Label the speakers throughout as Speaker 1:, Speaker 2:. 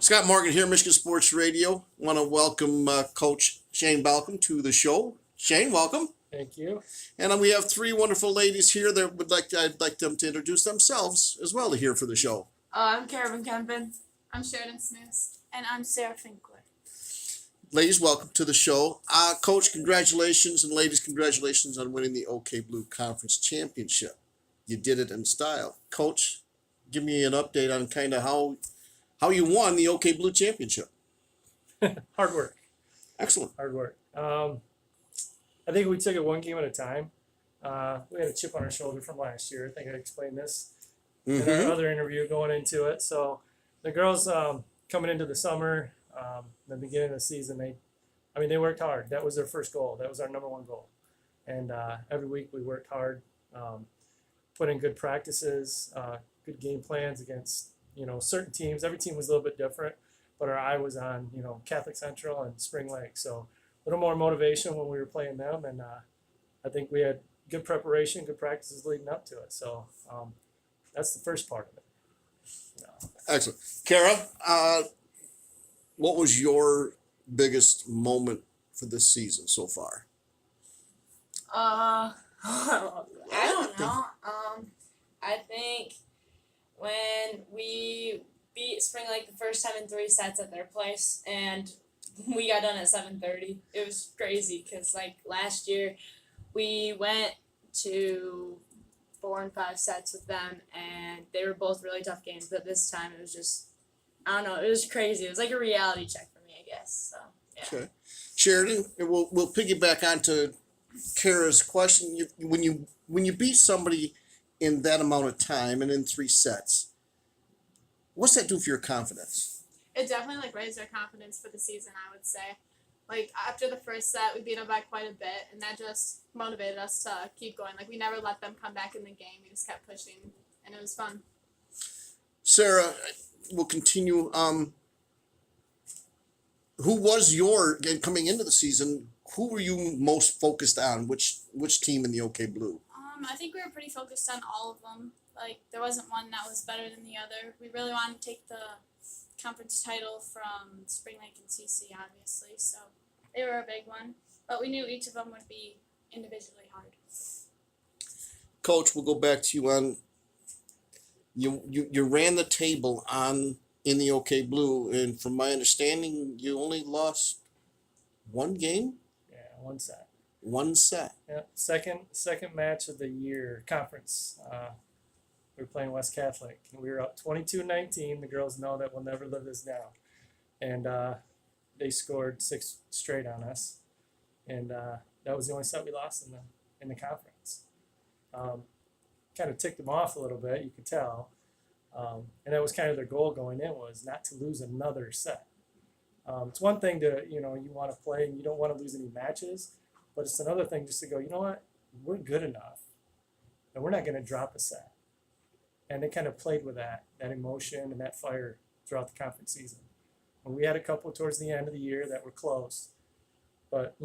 Speaker 1: Scott Morgan here, Michigan Sports Radio. Want to welcome Coach Shane Balcom to the show. Shane, welcome.
Speaker 2: Thank you.
Speaker 1: And we have three wonderful ladies here that I'd like them to introduce themselves as well to here for the show.
Speaker 3: I'm Karen Kempen.
Speaker 4: I'm Sheridan Smith. And I'm Sarah Finkler.
Speaker 1: Ladies, welcome to the show. Coach, congratulations, and ladies, congratulations on winning the OK Blue Conference Championship. You did it in style. Coach, give me an update on kind of how you won the OK Blue Championship.
Speaker 2: Hard work.
Speaker 1: Excellent.
Speaker 2: Hard work. I think we took it one game at a time. We had a chip on our shoulder from last year. I think I explained this in our other interview going into it. So the girls coming into the summer, the beginning of the season, they worked hard. That was their first goal. That was our number one goal. And every week we worked hard, put in good practices, good game plans against, certain teams. Every team was a little bit different, but our eye was on, Catholic Central and Spring Lake. So a little more motivation when we were playing them. And I think we had good preparation, good practices leading up to it. So that's the first part of it.
Speaker 1: Excellent. Kara, what was your biggest moment for this season so far?
Speaker 3: I don't know. I think when we beat Spring Lake the first time in 3 sets at their place, and we got done at 7:30. It was crazy because last year we went to 4 and 5 sets with them, and they were both really tough games. But this time it was just, I don't know, it was crazy. It was like a reality check for me, I guess. So yeah.
Speaker 1: Okay, Sheridan, we'll piggyback onto Kara's question. When you beat somebody in that amount of time and in 3 sets, what's that do for your confidence?
Speaker 4: It definitely raised our confidence for the season, I would say. After the first set, we beat them by quite a bit, and that just motivated us to keep going. We never let them come back in the game. We just kept pushing, and it was fun.
Speaker 1: Sarah, we'll continue. Who was coming into the season, who were you most focused on? Which team in the OK Blue?
Speaker 4: I think we were pretty focused on all of them. There wasn't one that was better than the other. We really wanted to take the conference title from Spring Lake and CC, obviously, so they were a big one. But we knew each of them would be individually hard.
Speaker 1: Coach, we'll go back to you on. You ran the table in the OK Blue, and from my understanding, you only lost one game.
Speaker 2: Yeah, 1 set.
Speaker 1: 1 set.
Speaker 2: Yeah, second match of the year conference. We were playing West Catholic, and we were up 22-19. The girls know that we'll never live this down, and they scored 6 straight on us, and that was the only set we lost in the conference. Kind of ticked them off a little bit, you could tell, and that was kind of their goal going in, was not to lose another set. It's one thing to you want to play and you don't want to lose any matches, but it's another thing just to go, you know what, we're good enough, and we're not going to drop a set. And they kind of played with that emotion and that fire throughout the conference season. And we had a couple towards the end of the year that were close. But,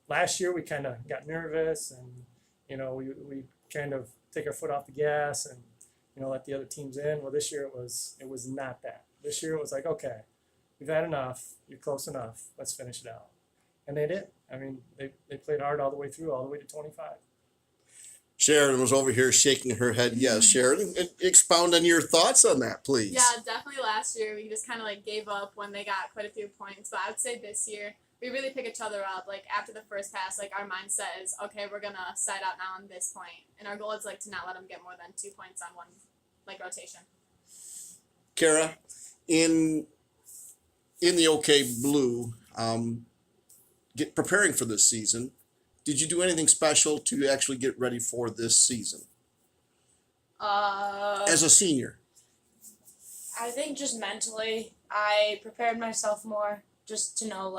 Speaker 2: last year we kind of got nervous and, we kind of take our foot off the gas and, let the other teams in. Well, this year it was not that. This year it was like, okay, we've had enough. You're close enough. Let's finish it out. And they did. They played hard all the way through, all the way to 25.
Speaker 1: Sheridan was over here shaking her head. Yes, Sheridan, expound on your thoughts on that, please.
Speaker 4: Yeah, definitely last year we just kind of gave up when they got quite a few points. But I would say this year we really pick each other up. After the first pass, our mindset is, okay, we're going to side out now on this point. And our goal is to not let them get more than 2 points on one rotation.
Speaker 1: Kara, in the OK Blue, preparing for this season, did you do anything special to actually get ready for this season? As a senior?
Speaker 3: I think just mentally, I prepared myself more just to know,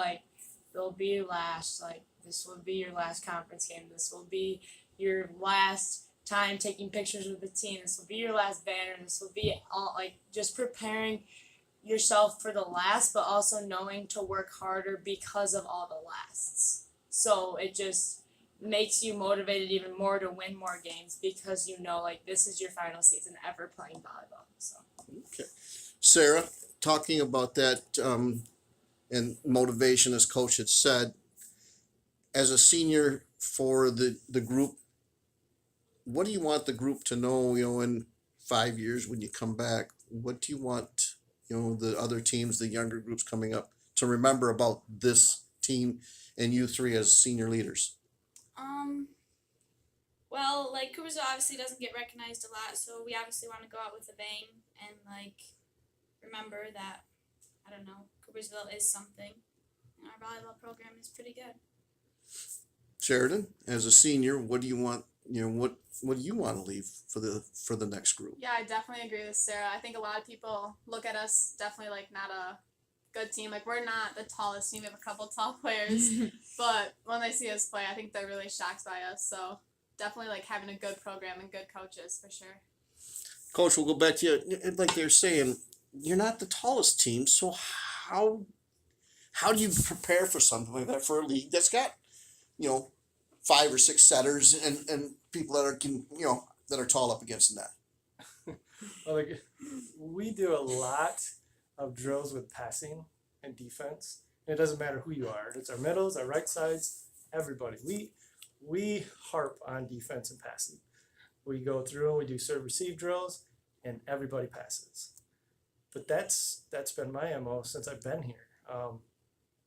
Speaker 3: it'll be your last, this will be your last conference game. This will be your last time taking pictures with the team. This will be your last banner. This will be all, just preparing yourself for the last, but also knowing to work harder because of all the lasts. So it just makes you motivated even more to win more games because this is your final season ever playing volleyball. So.
Speaker 1: Okay. Sarah, talking about that and motivation, as Coach had said, as a senior for the group, what do you want the group to know, in 5 years when you come back? What do you want, the other teams, the younger groups coming up to remember about this team and you three as senior leaders?
Speaker 4: Well, like Coopersville obviously doesn't get recognized a lot, so we obviously want to go out with a bang and remember that, I don't know, Coopersville is something. And our volleyball program is pretty good.
Speaker 1: Sheridan, as a senior, what do you want? What do you want to leave for the next group?
Speaker 5: Yeah, I definitely agree with Sarah. I think a lot of people look at us definitely like not a good team. Like, we're not the tallest team. We have a couple tall players, but when they see us play, I think they're really shocked by us. So definitely like having a good program and good coaches for sure.
Speaker 1: Coach, we'll go back to you. Like they're saying, you're not the tallest team, so how do you prepare for something like that for a league that's got 5 or 6 setters and people that are tall up against the net?
Speaker 2: Well, we do a lot of drills with passing and defense. It doesn't matter who you are. It's our middles, our right sides, everybody. We harp on defense and passing. We go through and we do serve receive drills, and everybody passes. But that's been my MO since I've been here.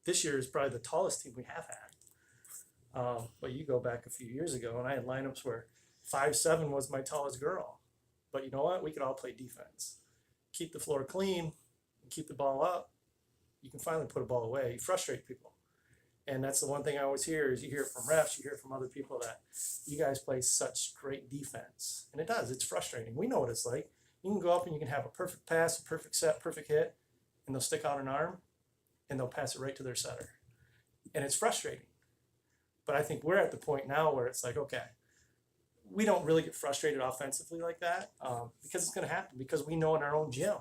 Speaker 2: This year is probably the tallest team we have had. But you go back a few years ago, and I had lineups where 5'7" was my tallest girl. But you know what? We could all play defense. Keep the floor clean, keep the ball up. You can finally put a ball away. You frustrate people. And that's the one thing I always hear is you hear it from refs, you hear it from other people that you guys play such great defense. And it does. It's frustrating. We know what it's like. You can go up and you can have a perfect pass, a perfect set, perfect hit, and they'll stick out an arm, and they'll pass it right to their setter. And it's frustrating. But I think we're at the point now where it's like, okay, we don't really get frustrated offensively like that because it's going to happen, because we know in our own gym.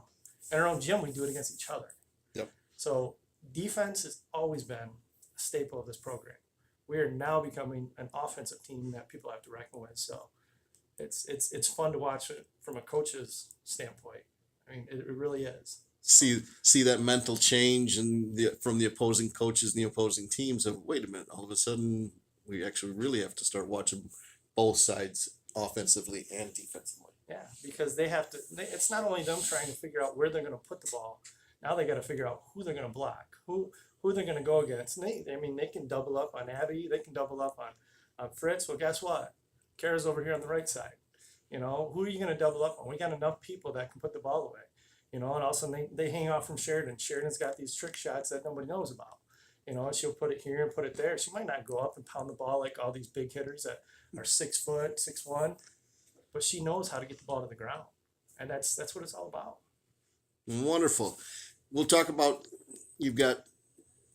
Speaker 2: In our own gym, we do it against each other.
Speaker 1: Yep.
Speaker 2: So defense has always been a staple of this program. We are now becoming an offensive team that people have to reckon with. So it's fun to watch it from a coach's standpoint. I mean, it really is.
Speaker 1: See that mental change from the opposing coaches and the opposing teams of, wait a minute, all of a sudden we actually really have to start watching both sides offensively and defensively.
Speaker 2: Yeah, because they have to. It's not only them trying to figure out where they're going to put the ball. Now they got to figure out who they're going to block, who they're going to go against. And they can double up on Abby. They can double up on Fritz. Well, guess what? Kara's over here on the right side. Who are you going to double up on? We got enough people that can put the ball away. And all of a sudden they hang off from Sheridan. Sheridan's got these trick shots that nobody knows about. And she'll put it here and put it there. She might not go up and pound the ball like all these big hitters that are 6 foot, 6'1", but she knows how to get the ball to the ground. And that's what it's all about.
Speaker 1: Wonderful. We'll talk about, you've got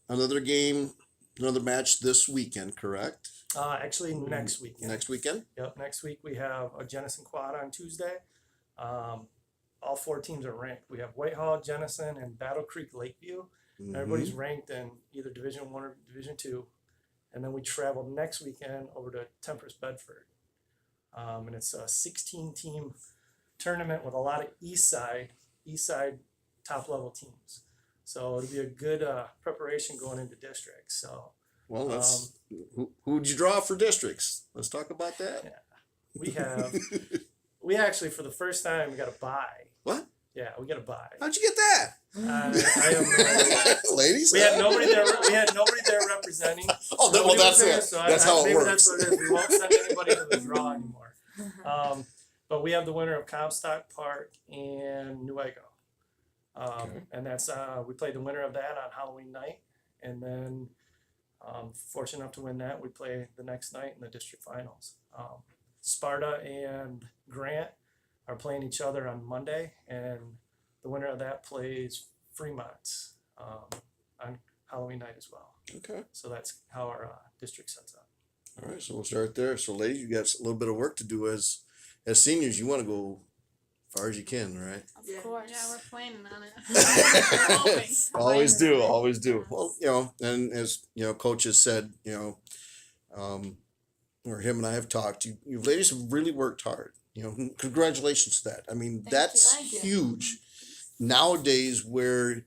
Speaker 1: another game, another match this weekend, correct?
Speaker 2: Actually, next weekend.
Speaker 1: Next weekend?
Speaker 2: Yep, next week we have a Jenison Quad on Tuesday. All 4 teams are ranked. We have Whitehall, Jenison, and Battle Creek Lakeview.
Speaker 1: Mm-hmm.
Speaker 2: Everybody's ranked in either Division 1 or Division 2. And then we travel next weekend over to Temperance Bedford. And it's a 16-team tournament with a lot of East Side top-level teams. So it'll be a good preparation going into districts. So,
Speaker 1: well, who'd you draw for districts? Let's talk about that.
Speaker 2: Yeah. We actually, for the first time, we got a bye.
Speaker 1: What?
Speaker 2: Yeah, we got a bye.
Speaker 1: How'd you get that?
Speaker 2: I have no idea.
Speaker 1: Ladies?
Speaker 2: We had nobody there. We had nobody there representing.
Speaker 1: Oh, well,
Speaker 2: Nobody
Speaker 1: that's
Speaker 2: was there,
Speaker 1: it.
Speaker 2: so
Speaker 1: That's how it
Speaker 2: maybe
Speaker 1: works.
Speaker 2: That's what it is. We won't send anybody to the draw anymore. But we have the winner of Comstock Park and Newego. And that's we played the winner of that on Halloween night, and then fortunate enough to win that, we play the next night in the district finals. Sparta and Grant are playing each other on Monday, and the winner of that plays Fremont on Halloween night as well.
Speaker 1: Okay.
Speaker 2: So that's how our district sets up.
Speaker 1: All right, so we'll start there. So, ladies, you got a little bit of work to do as seniors. You want to go far as you can, right?
Speaker 4: Of course.
Speaker 5: Yeah, we're planning on it.
Speaker 4: Always.
Speaker 1: Always do. Well, and as Coach has said, or him and I have talked. You ladies have really worked hard. Congratulations to that. I mean, that's
Speaker 3: Thank you.
Speaker 1: huge. nowadays where